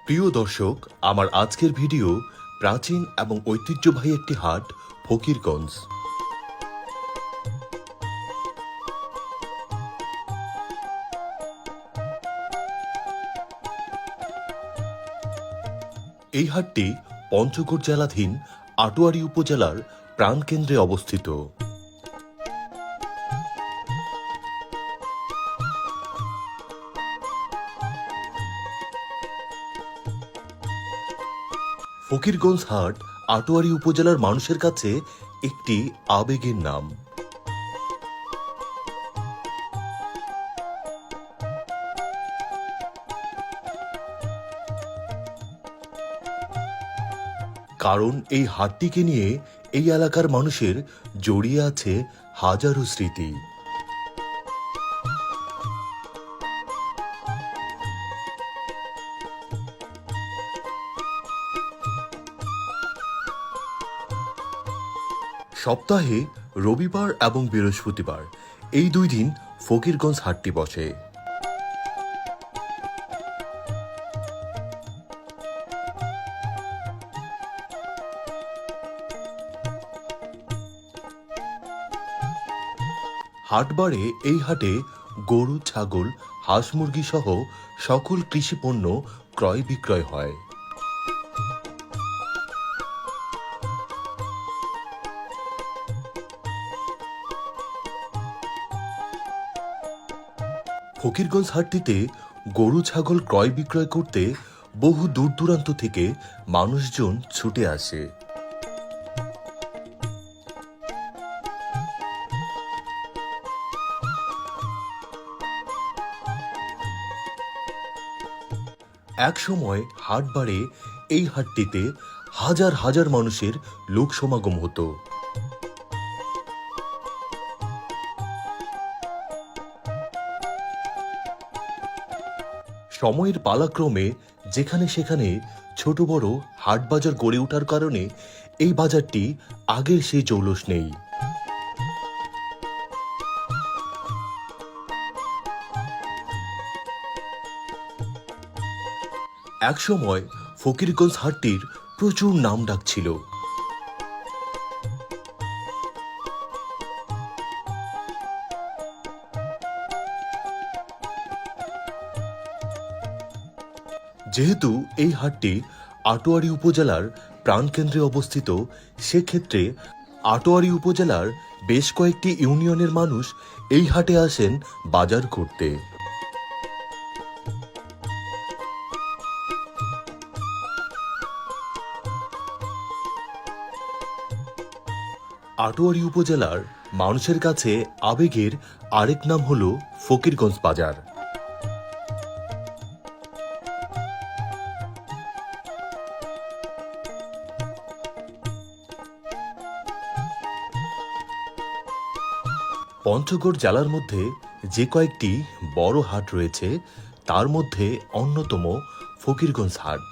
প্রিয় দর্শক, আমার আজকের ভিডিও প্রাচীন এবং ঐতিহ্যবাহী একটি হাট ফকিরগঞ্জ। এই হাটটি পঞ্চগড় জেলাধীন আটোয়ারী উপজেলার প্রাণকেন্দ্রে অবস্থিত। ফকিরগঞ্জ হাট আটোয়ারী উপজেলার মানুষের কাছে একটি আবেগের নাম। কারণ এই হাটটিকে নিয়ে এই এলাকার মানুষের জড়িয়ে আছে হাজারো স্মৃতি। সপ্তাহে রবিবার এবং বৃহস্পতিবার এই দুই দিন ফকিরগঞ্জ হাটটি বসে। হাটবারে এই হাটে গরু, ছাগল, হাঁস, মুরগি সহ সকল কৃষি পণ্য ক্রয় বিক্রয় হয়। ফকিরগঞ্জ হাটটিতে গরু, ছাগল ক্রয় বিক্রয় করতে বহু দূর দূরান্ত থেকে মানুষজন ছুটে আসে। এক সময় হাটবারে এই হাটটিতে হাজার হাজার মানুষের লোক সমাগম হতো। সময়ের পালাক্রমে যেখানে সেখানে ছোট বড় হাট বাজার গড়ে ওঠার কারণে এই বাজারটি আগের সেই জৌলস নেই। একসময় ফকিরগঞ্জ হাটটির প্রচুর নাম ডাক ছিল। যেহেতু এই হাটটি আটোয়ারী উপজেলার প্রাণকেন্দ্রে অবস্থিত, সেক্ষেত্রে আটোয়ারী উপজেলার বেশ কয়েকটি ইউনিয়নের মানুষ এই হাটে আসেন বাজার করতে। আটোয়ারী উপজেলার মানুষের কাছে আবেগের আরেক নাম হল ফকিরগঞ্জ বাজার। পঞ্চগড় জেলার মধ্যে যে কয়েকটি বড় হাট রয়েছে তার মধ্যে অন্যতম ফকিরগঞ্জ হাট।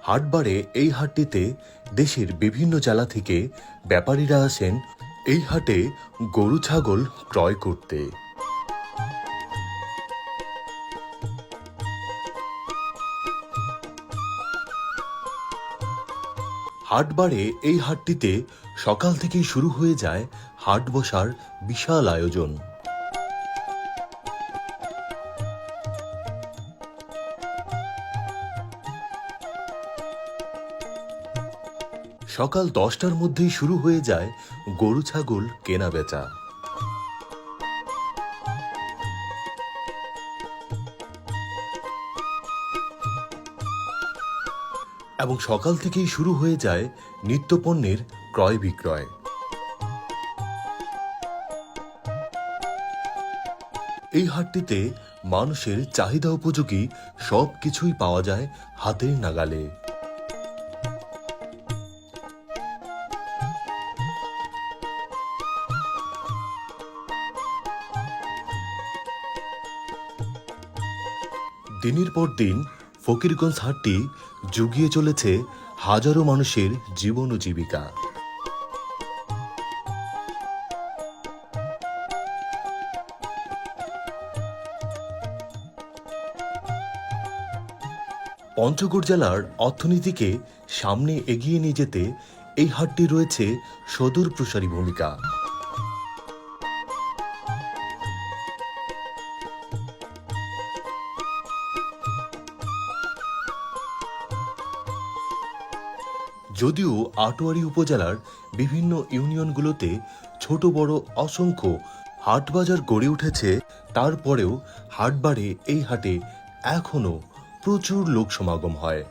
হাটবারে এই হাটটিতে দেশের বিভিন্ন জেলা থেকে ব্যাপারীরা আসেন এই হাটে গরু, ছাগল ক্রয় করতে। হাটবারে এই হাটটিতে সকাল থেকেই শুরু হয়ে যায় হাট বসার বিশাল আয়োজন। সকাল 10টার মধ্যেই শুরু হয়ে যায় গরু, ছাগল কেনা বেচা। এবং সকাল থেকেই শুরু হয়ে যায় নিত্যপণ্যের ক্রয় বিক্রয়। এই হাটটিতে মানুষের চাহিদা উপযোগী সবকিছুই পাওয়া যায় হাতের নাগালে। দিনের পর দিন ফকিরগঞ্জ হাটটি জুগিয়ে চলেছে হাজারো মানুষের জীবন ও জীবিকা। পঞ্চগড় জেলার অর্থনীতিকে সামনে এগিয়ে নিয়ে যেতে এই হাটটি রয়েছে সুদূর প্রসারী ভূমিকা। যদিও আটোয়ারী উপজেলার বিভিন্ন ইউনিয়নগুলোতে ছোট বড় অসংখ্য হাট বাজার গড়ে উঠেছে, তারপরেও হাটবারে এই হাটে এখনো প্রচুর লোক সমাগম হয়।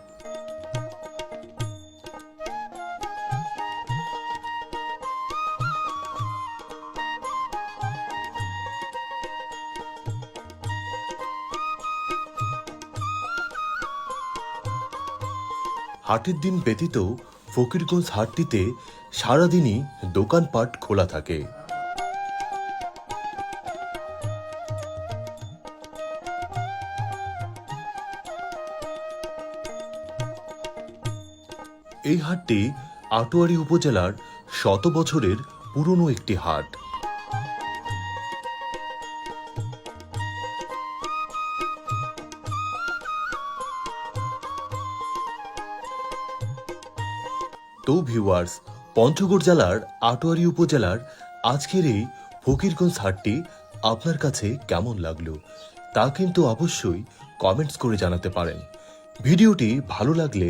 হাটের দিন ব্যতীত ফকিরগঞ্জ হাটটিতে সারাদিনই দোকানপাট খোলা থাকে। এই হাটটি আটোয়ারী উপজেলার 100 বছরের পুরনো একটি হাট। তো ভিউয়ার্স, পঞ্চগড় জেলার আটোয়ারী উপজেলার আজকের এই ফকিরগঞ্জ হাটটি আপনার কাছে কেমন লাগলো তা কিন্তু অবশ্যই কমেন্টস করে জানাতে পারেন। ভিডিওটি ভালো লাগলে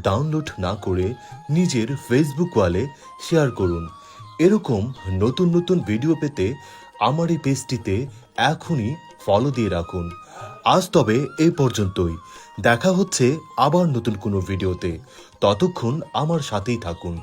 ডাউনলোড না করে নিজের ফেসবুক ওয়ালে শেয়ার করুন। এরকম নতুন নতুন ভিডিও পেতে আমার এই পেজটিতে এখনই ফলো দিয়ে রাখুন। আজ তবে এই পর্যন্তই, দেখা হচ্ছে আবার নতুন কোনো ভিডিওতে। ততক্ষণ আমার সাথেই থাকুন।